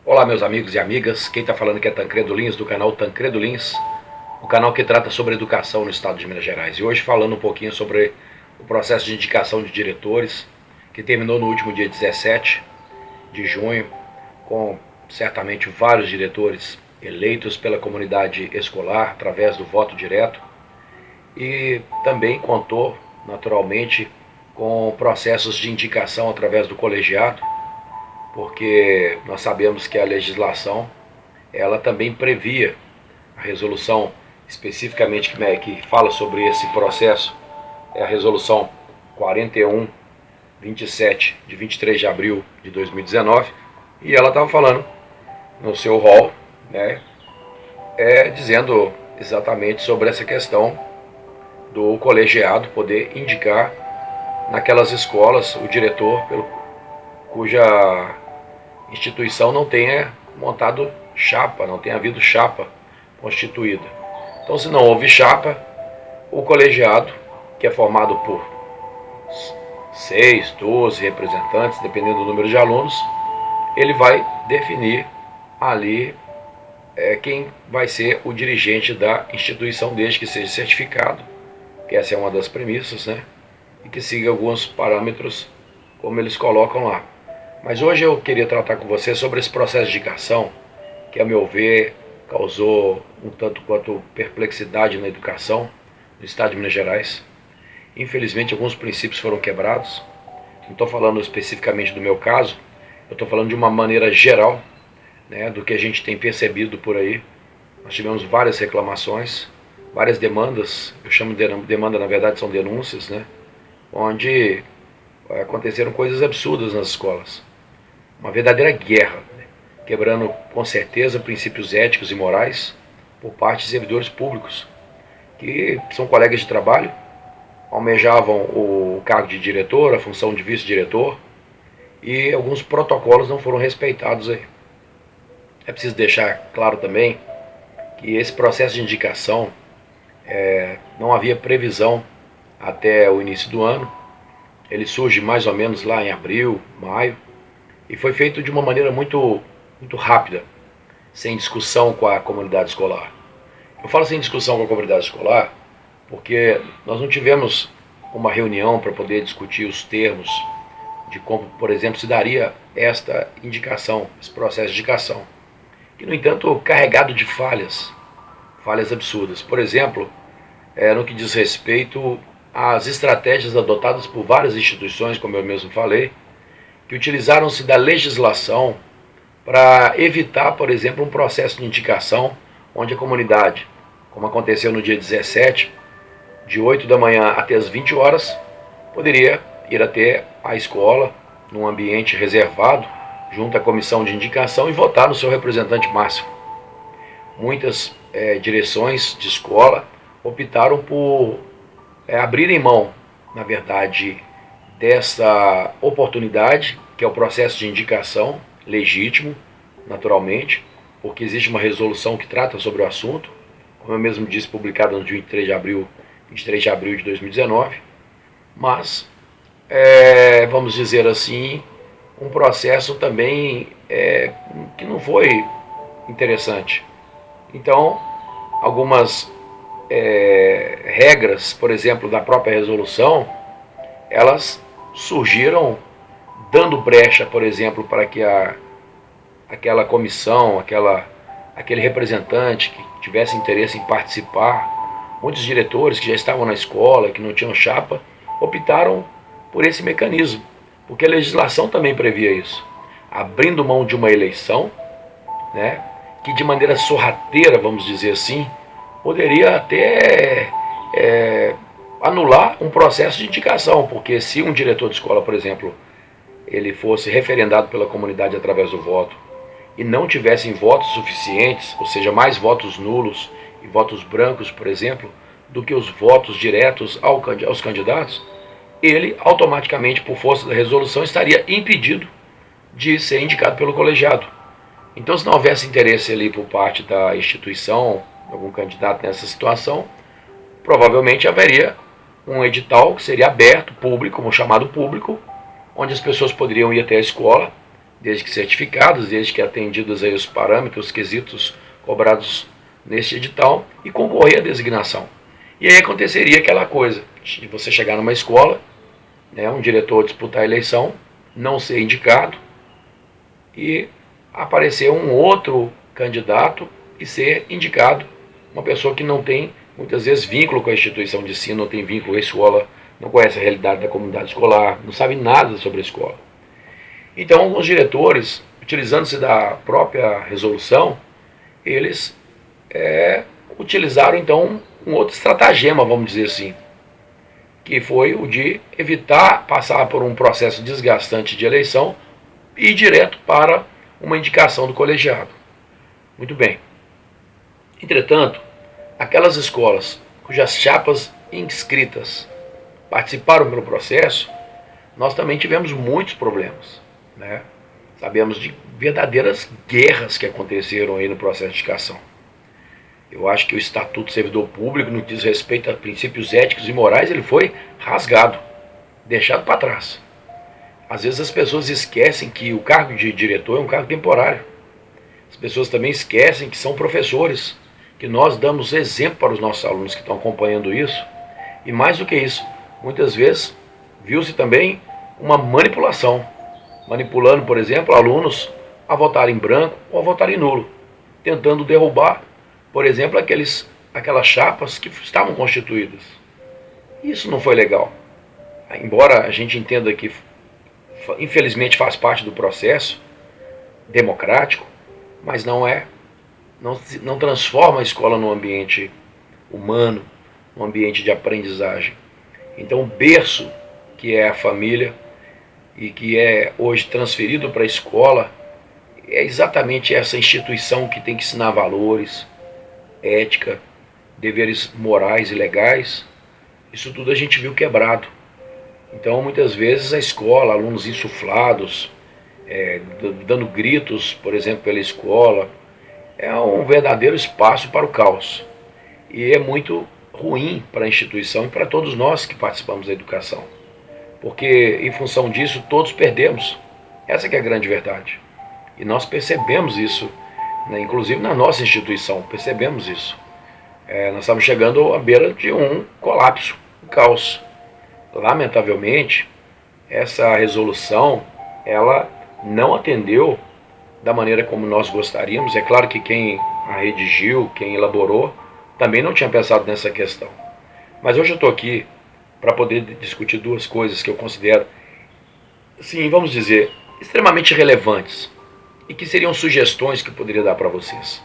Olá meus amigos e amigas, quem está falando aqui é Tancredo Lins, do canal Tancredo Lins, o canal que trata sobre educação no estado de Minas Gerais. E hoje falando um pouquinho sobre o processo de indicação de diretores, que terminou no último dia 17 de junho, com certamente vários diretores eleitos pela comunidade escolar através do voto direto, e também contou naturalmente com processos de indicação através do colegiado, porque nós sabemos que a legislação ela também previa a resolução especificamente que fala sobre esse processo, é a resolução 4127 de 23 de abril de 2019, e ela estava falando no seu rol, né, dizendo exatamente sobre essa questão do colegiado poder indicar naquelas escolas o diretor cuja instituição não tenha montado chapa, não tenha havido chapa constituída. Então, se não houve chapa, o colegiado, que é formado por 6, 12 representantes, dependendo do número de alunos, ele vai definir ali quem vai ser o dirigente da instituição, desde que seja certificado, que essa é uma das premissas, né? E que siga alguns parâmetros como eles colocam lá. Mas hoje eu queria tratar com você sobre esse processo de indicação, que a meu ver causou um tanto quanto perplexidade na educação no estado de Minas Gerais. Infelizmente alguns princípios foram quebrados. Não estou falando especificamente do meu caso, eu estou falando de uma maneira geral, né, do que a gente tem percebido por aí. Nós tivemos várias reclamações, várias demandas, eu chamo de demanda, na verdade são denúncias, né, onde aconteceram coisas absurdas nas escolas. Uma verdadeira guerra, né, quebrando com certeza princípios éticos e morais por parte de servidores públicos, que são colegas de trabalho, almejavam o cargo de diretor, a função de vice-diretor, e alguns protocolos não foram respeitados aí. É preciso deixar claro também que esse processo de indicação não havia previsão até o início do ano. Ele surge mais ou menos lá em abril, maio, e foi feito de uma maneira muito rápida, sem discussão com a comunidade escolar. Eu falo sem discussão com a comunidade escolar porque nós não tivemos uma reunião para poder discutir os termos de como, por exemplo, se daria esta indicação, esse processo de indicação, que, no entanto, carregado de falhas absurdas. Por exemplo, no que diz respeito às estratégias adotadas por várias instituições, como eu mesmo falei, que utilizaram-se da legislação para evitar, por exemplo, um processo de indicação onde a comunidade, como aconteceu no dia 17, de 8 da manhã até as 20 horas, poderia ir até a escola, num ambiente reservado, junto à comissão de indicação, e votar no seu representante máximo. Muitas direções de escola optaram por abrirem mão, na verdade, dessa oportunidade, que é o processo de indicação, legítimo, naturalmente, porque existe uma resolução que trata sobre o assunto, como eu mesmo disse, publicada no dia 23 de abril de 2019, mas, vamos dizer assim, um processo também que não foi interessante. Então, algumas regras, por exemplo, da própria resolução, elas surgiram dando brecha, por exemplo, para que aquela comissão, aquele representante que tivesse interesse em participar, muitos diretores que já estavam na escola, que não tinham chapa, optaram por esse mecanismo, porque a legislação também previa isso, abrindo mão de uma eleição, né, que de maneira sorrateira, vamos dizer assim, poderia até anular um processo de indicação, porque se um diretor de escola, por exemplo, ele fosse referendado pela comunidade através do voto e não tivessem votos suficientes, ou seja, mais votos nulos e votos brancos, por exemplo, do que os votos diretos aos candidatos, ele automaticamente, por força da resolução, estaria impedido de ser indicado pelo colegiado. Então, se não houvesse interesse ali por parte da instituição, algum candidato nessa situação, provavelmente haveria um edital que seria aberto, público, como chamado público, onde as pessoas poderiam ir até a escola, desde que certificados, desde que atendidos aí os parâmetros, os quesitos cobrados neste edital, e concorrer à designação. E aí aconteceria aquela coisa de você chegar numa escola, né, um diretor disputar a eleição, não ser indicado e aparecer um outro candidato e ser indicado, uma pessoa que não tem muitas vezes vínculo com a instituição de ensino, não tem vínculo com a escola, não conhece a realidade da comunidade escolar, não sabe nada sobre a escola. Então alguns diretores, utilizando-se da própria resolução, eles utilizaram então um outro estratagema, vamos dizer assim, que foi o de evitar passar por um processo desgastante de eleição e ir direto para uma indicação do colegiado. Muito bem. Entretanto, aquelas escolas cujas chapas inscritas participaram pelo processo, nós também tivemos muitos problemas, né? Sabemos de verdadeiras guerras que aconteceram aí no processo de indicação. Eu acho que o Estatuto do Servidor Público, no que diz respeito a princípios éticos e morais, ele foi rasgado, deixado para trás. Às vezes as pessoas esquecem que o cargo de diretor é um cargo temporário. As pessoas também esquecem que são professores, que nós damos exemplo para os nossos alunos que estão acompanhando isso. E mais do que isso, muitas vezes viu-se também uma manipulação, manipulando, por exemplo, alunos a votar em branco ou a votar em nulo, tentando derrubar, por exemplo, aquelas chapas que estavam constituídas. Isso não foi legal. Embora a gente entenda que, infelizmente, faz parte do processo democrático, mas não transforma a escola num ambiente humano, num ambiente de aprendizagem. Então, o berço, que é a família, e que é hoje transferido para a escola, é exatamente essa instituição que tem que ensinar valores, ética, deveres morais e legais. Isso tudo a gente viu quebrado. Então, muitas vezes a escola, alunos insuflados, dando gritos, por exemplo, pela escola, é um verdadeiro espaço para o caos. E é muito ruim para a instituição e para todos nós que participamos da educação. Porque, em função disso, todos perdemos. Essa que é a grande verdade. E nós percebemos isso, né, inclusive na nossa instituição, percebemos isso. Nós estamos chegando à beira de um colapso, um caos. Lamentavelmente, essa resolução, ela não atendeu da maneira como nós gostaríamos. É claro que quem a redigiu, quem elaborou, também não tinha pensado nessa questão. Mas hoje eu estou aqui para poder discutir duas coisas que eu considero, sim, vamos dizer, extremamente relevantes e que seriam sugestões que eu poderia dar para vocês,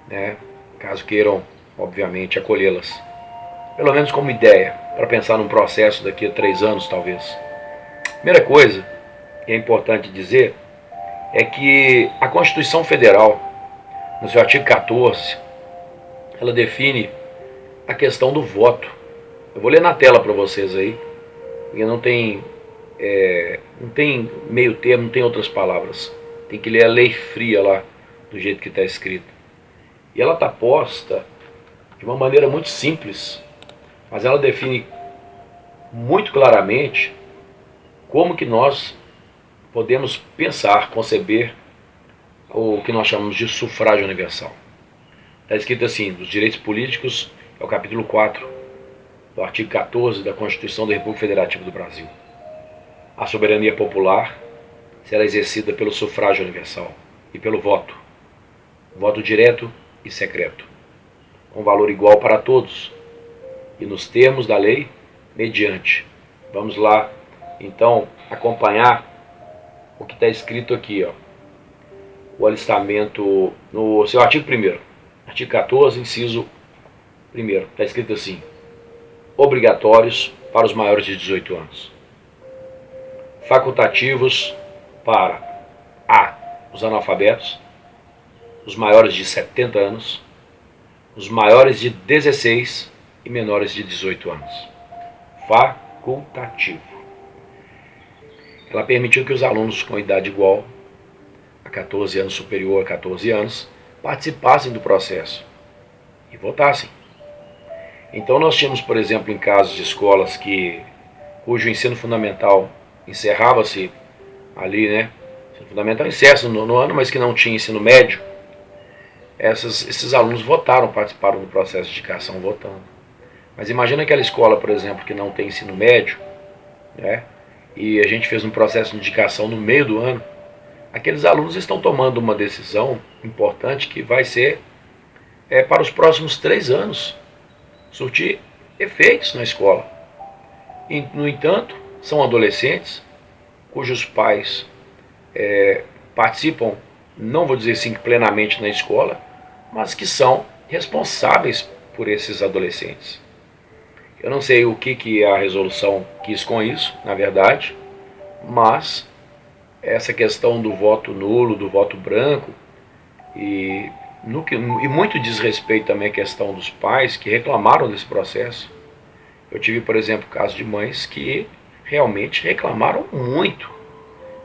né? Caso queiram, obviamente, acolhê-las. Pelo menos como ideia, para pensar num processo daqui a 3 anos, talvez. Primeira coisa que é importante dizer é que a Constituição Federal, no seu artigo 14, ela define a questão do voto. Eu vou ler na tela para vocês aí, porque não tem meio termo, não tem outras palavras. Tem que ler a lei fria lá, do jeito que está escrito. E ela está posta de uma maneira muito simples, mas ela define muito claramente como que nós podemos pensar, conceber o que nós chamamos de sufrágio universal. Está escrito assim, dos direitos políticos, é o capítulo 4, do artigo 14 da Constituição da República Federativa do Brasil. A soberania popular será exercida pelo sufrágio universal e pelo voto, voto direto e secreto, com valor igual para todos, e nos termos da lei, mediante. Vamos lá, então, acompanhar o que está escrito aqui, ó. O alistamento, no seu artigo 1º, artigo 14, inciso 1º, está escrito assim: obrigatórios para os maiores de 18 anos. Facultativos para A, os analfabetos, os maiores de 70 anos, os maiores de 16 e menores de 18 anos. Facultativo. Ela permitiu que os alunos com idade igual a 14 anos, superior a 14 anos, participassem do processo e votassem. Então nós tínhamos, por exemplo, em casos de escolas cujo ensino fundamental encerrava-se ali, né, ensino fundamental encerra no nono ano, mas que não tinha ensino médio, esses alunos votaram, participaram do processo de indicação votando. Mas imagina aquela escola, por exemplo, que não tem ensino médio, né? E a gente fez um processo de indicação no meio do ano. Aqueles alunos estão tomando uma decisão importante que vai ser para os próximos 3 anos, surtir efeitos na escola. E, no entanto, são adolescentes cujos pais participam, não vou dizer assim plenamente na escola, mas que são responsáveis por esses adolescentes. Eu não sei o que a resolução quis com isso, na verdade, mas essa questão do voto nulo, do voto branco, e muito diz respeito também à questão dos pais que reclamaram desse processo. Eu tive, por exemplo, casos de mães que realmente reclamaram muito,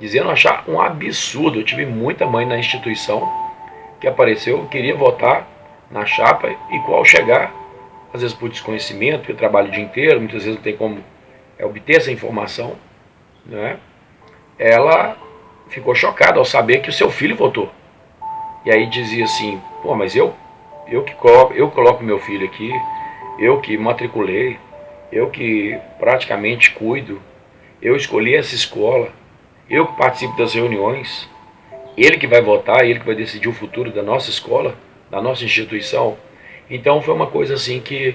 dizendo achar um absurdo. Eu tive muita mãe na instituição que apareceu, queria votar na chapa e qual chegar, às vezes por desconhecimento, porque trabalha o dia inteiro, muitas vezes não tem como obter essa informação, né? Ela ficou chocada ao saber que o seu filho votou. E aí dizia assim, pô, mas eu coloco meu filho aqui, eu que matriculei, eu que praticamente cuido, eu escolhi essa escola, eu que participo das reuniões, ele que vai votar, ele que vai decidir o futuro da nossa escola, da nossa instituição. Então foi uma coisa assim que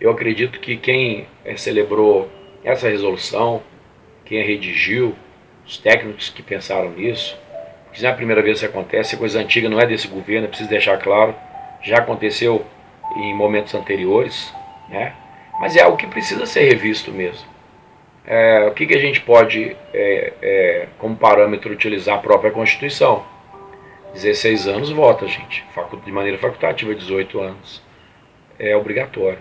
eu acredito que quem celebrou essa resolução, quem a redigiu, os técnicos que pensaram nisso, porque não é a primeira vez que isso acontece, é coisa antiga, não é desse governo, é preciso deixar claro, já aconteceu em momentos anteriores, né? Mas é algo que precisa ser revisto mesmo. O que a gente pode, como parâmetro, utilizar a própria Constituição? 16 anos vota, gente, de maneira facultativa, 18 anos. É obrigatório.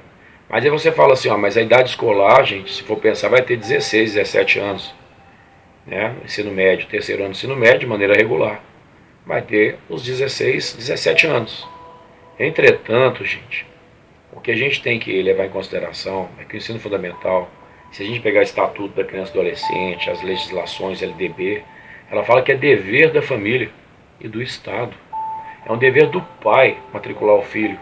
Mas aí você fala assim, mas a idade escolar, gente, se for pensar, vai ter 16, 17 anos. Né? Ensino médio, terceiro ano de ensino médio, de maneira regular. Vai ter os 16, 17 anos. Entretanto, gente, o que a gente tem que levar em consideração é que o ensino fundamental, se a gente pegar o Estatuto da Criança e do Adolescente, as legislações LDB, ela fala que é dever da família e do Estado. É um dever do pai matricular o filho,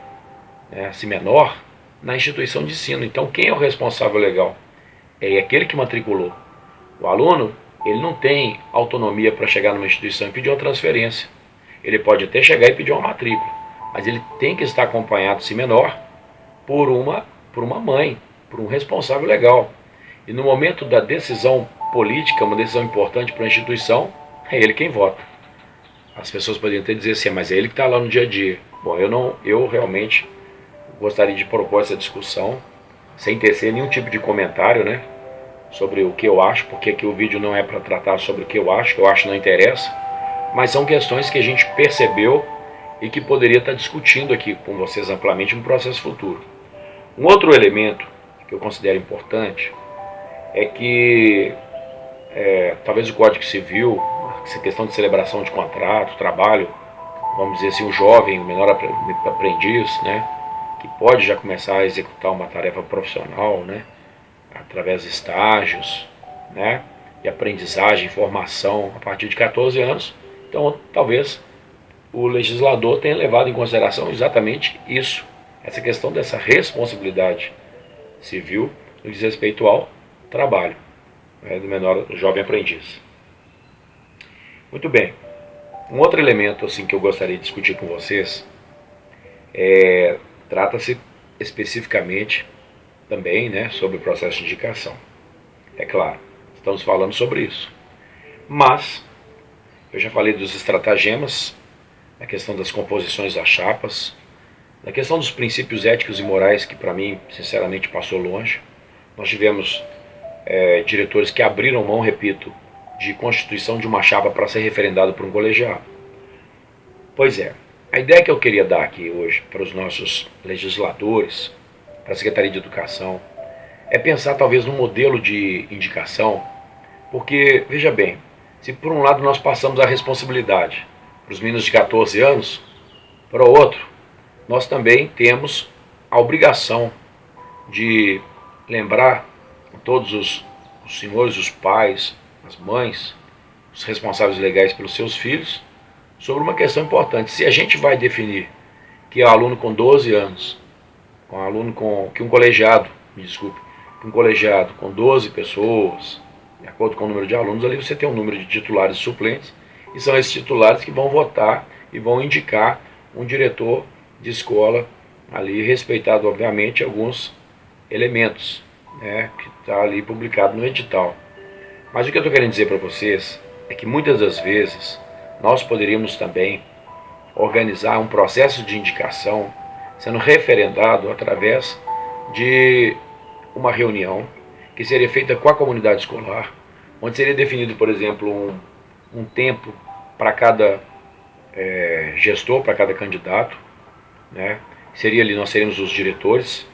né, se menor, na instituição de ensino. Então, quem é o responsável legal? É aquele que matriculou. O aluno, ele não tem autonomia para chegar numa instituição e pedir uma transferência. Ele pode até chegar e pedir uma matrícula, mas ele tem que estar acompanhado, se menor, por uma mãe, por um responsável legal. E no momento da decisão política, uma decisão importante para a instituição, é ele quem vota. As pessoas poderiam até dizer assim, mas é ele que está lá no dia a dia. Bom, eu realmente gostaria de propor essa discussão, sem tecer nenhum tipo de comentário, né, sobre o que eu acho, porque aqui o vídeo não é para tratar sobre o que eu acho não interessa, mas são questões que a gente percebeu e que poderia estar discutindo aqui com vocês amplamente no processo futuro. Um outro elemento que eu considero importante é que talvez o Código Civil, essa questão de celebração de contrato, trabalho, vamos dizer assim, o jovem, o menor aprendiz, né, que pode já começar a executar uma tarefa profissional, né, através de estágios, né, de aprendizagem, formação a partir de 14 anos. Então, talvez o legislador tenha levado em consideração exatamente isso, essa questão dessa responsabilidade civil no que diz respeito ao trabalho, né, do menor jovem aprendiz. Muito bem. Um outro elemento assim, que eu gostaria de discutir com vocês trata-se especificamente também, né, sobre o processo de indicação. É claro, estamos falando sobre isso. Mas eu já falei dos estratagemas, a questão das composições das chapas, na questão dos princípios éticos e morais, que para mim, sinceramente, passou longe. Nós tivemos diretores que abriram mão, repito, de constituição de uma chapa para ser referendado por um colegiado. Pois é, a ideia que eu queria dar aqui hoje para os nossos legisladores, para a Secretaria de Educação, é pensar talvez num modelo de indicação, porque, veja bem, se por um lado nós passamos a responsabilidade para os meninos de 14 anos, para o outro, nós também temos a obrigação de lembrar a todos os senhores, os pais, as mães, os responsáveis legais pelos seus filhos, sobre uma questão importante. Se a gente vai definir que é um aluno com 12 anos, que um colegiado, me desculpe, um colegiado com 12 pessoas, de acordo com o número de alunos, ali você tem um número de titulares e suplentes, e são esses titulares que vão votar e vão indicar um diretor de escola, ali respeitado, obviamente, alguns elementos, né, que está ali publicado no edital. Mas o que eu estou querendo dizer para vocês é que muitas das vezes nós poderíamos também organizar um processo de indicação sendo referendado através de uma reunião que seria feita com a comunidade escolar, onde seria definido, por exemplo, um tempo para cada gestor, para cada candidato, né? Seria ali, nós teríamos os diretores,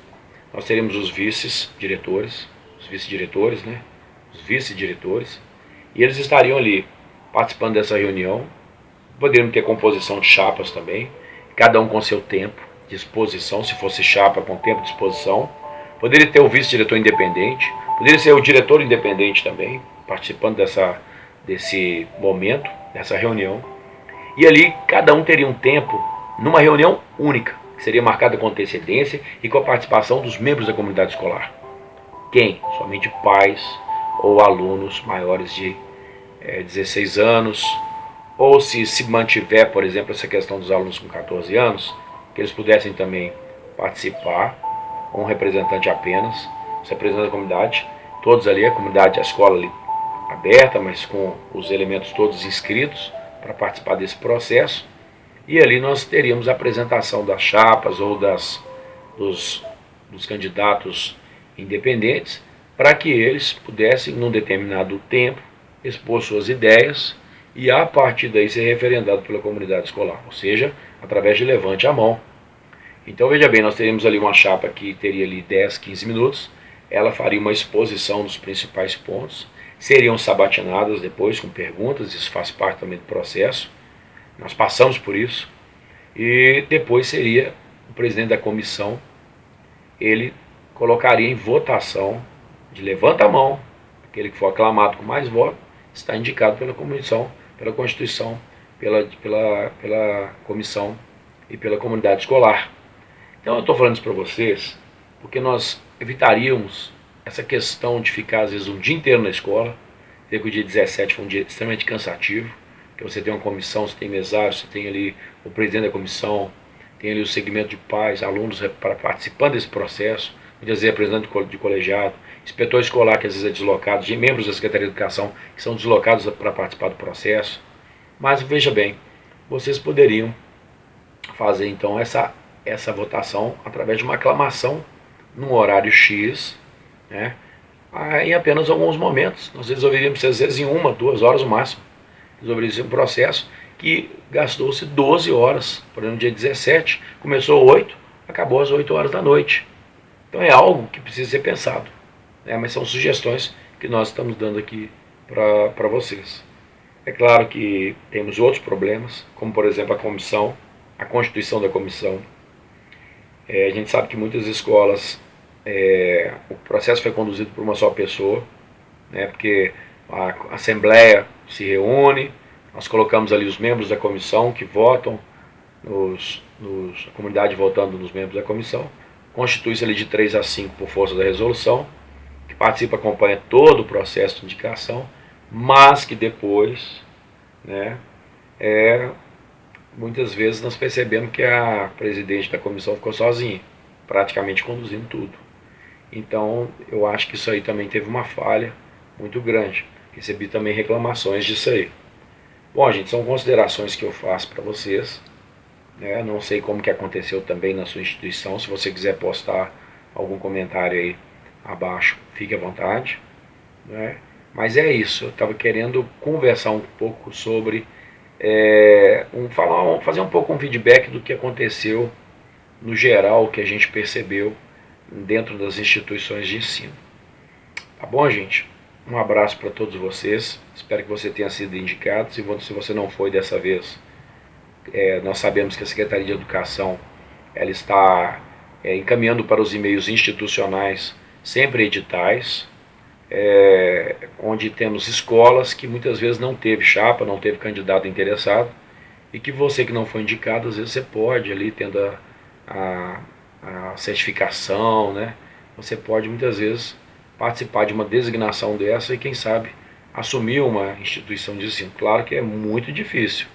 nós teríamos os vice-diretores, né? Os vice-diretores, e eles estariam ali participando dessa reunião. Poderíamos ter composição de chapas também, cada um com seu tempo de exposição, se fosse chapa com tempo de exposição. Poderia ter o vice-diretor independente, poderia ser o diretor independente também, participando desse momento, dessa reunião. E ali cada um teria um tempo numa reunião única, que seria marcada com antecedência e com a participação dos membros da comunidade escolar. Quem? Somente pais ou alunos maiores de 16 anos, ou se mantiver, por exemplo, essa questão dos alunos com 14 anos, que eles pudessem também participar, com um representante apenas, os representantes da comunidade, todos ali, a comunidade, a escola ali aberta, mas com os elementos todos inscritos para participar desse processo. E ali nós teríamos a apresentação das chapas ou dos candidatos independentes, para que eles pudessem, num determinado tempo, expor suas ideias e a partir daí ser referendado pela comunidade escolar, ou seja, através de levante a mão. Então veja bem, nós teríamos ali uma chapa que teria ali 10, 15 minutos, ela faria uma exposição dos principais pontos, seriam sabatinadas depois com perguntas, isso faz parte também do processo, nós passamos por isso, e depois seria o presidente da comissão, ele colocaria em votação, de levanta a mão, aquele que for aclamado com mais votos, está indicado pela comissão, pela Constituição, pela comissão e pela comunidade escolar. Então eu estou falando isso para vocês, porque nós evitaríamos essa questão de ficar às vezes um dia inteiro na escola, ver que o dia 17 foi um dia extremamente cansativo, que você tem uma comissão, você tem mesário, você tem ali o presidente da comissão, tem ali o segmento de pais, alunos participando desse processo, muitas vezes representante de colegiado, inspetor escolar que às vezes é deslocado, de membros da Secretaria de Educação que são deslocados para participar do processo. Mas veja bem, vocês poderiam fazer então essa votação através de uma aclamação num horário X, né, em apenas alguns momentos. Nós resolveríamos, às vezes, em 1, 2 horas no máximo. Resolveríamos um processo que gastou-se 12 horas, por exemplo, no dia 17, começou 8, acabou às 8 horas da noite. Então é algo que precisa ser pensado, né? Mas são sugestões que nós estamos dando aqui para vocês. É claro que temos outros problemas, como por exemplo a comissão, a constituição da comissão. A gente sabe que muitas escolas, o processo foi conduzido por uma só pessoa, né? Porque a assembleia se reúne, nós colocamos ali os membros da comissão que votam, a comunidade votando nos membros da comissão, constitui-se ali de 3 a 5 por força da resolução, que participa, acompanha todo o processo de indicação, mas que depois, né, muitas vezes nós percebemos que a presidente da comissão ficou sozinha, praticamente conduzindo tudo. Então eu acho que isso aí também teve uma falha muito grande. Recebi também reclamações disso aí. Bom, gente, são considerações que eu faço para vocês. Não sei como que aconteceu também na sua instituição. Se você quiser postar algum comentário aí abaixo, fique à vontade, né? Mas é isso, eu estava querendo conversar um pouco sobre, fazer um pouco um feedback do que aconteceu no geral, que a gente percebeu dentro das instituições de ensino. Tá bom, gente? Um abraço para todos vocês, espero que você tenha sido indicado. Se você não foi dessa vez, nós sabemos que a Secretaria de Educação ela está encaminhando para os e-mails institucionais sempre editais, onde temos escolas que muitas vezes não teve chapa, não teve candidato interessado, e que você que não foi indicado, às vezes você pode ali, tendo a certificação, né? Você pode muitas vezes participar de uma designação dessa e quem sabe assumir uma instituição de ensino. Claro que é muito difícil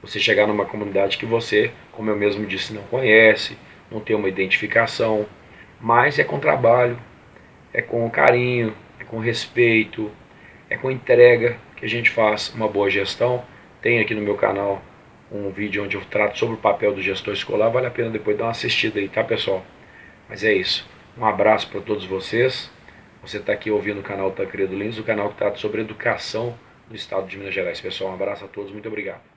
você chegar numa comunidade que você, como eu mesmo disse, não conhece, não tem uma identificação, mas é com trabalho, é com carinho, é com respeito, é com entrega que a gente faz uma boa gestão. Tem aqui no meu canal um vídeo onde eu trato sobre o papel do gestor escolar, vale a pena depois dar uma assistida aí, tá, pessoal? Mas é isso. Um abraço para todos vocês. Você está aqui ouvindo o canal Tancredo Lins, o canal que trata sobre educação no estado de Minas Gerais. Pessoal, um abraço a todos, muito obrigado.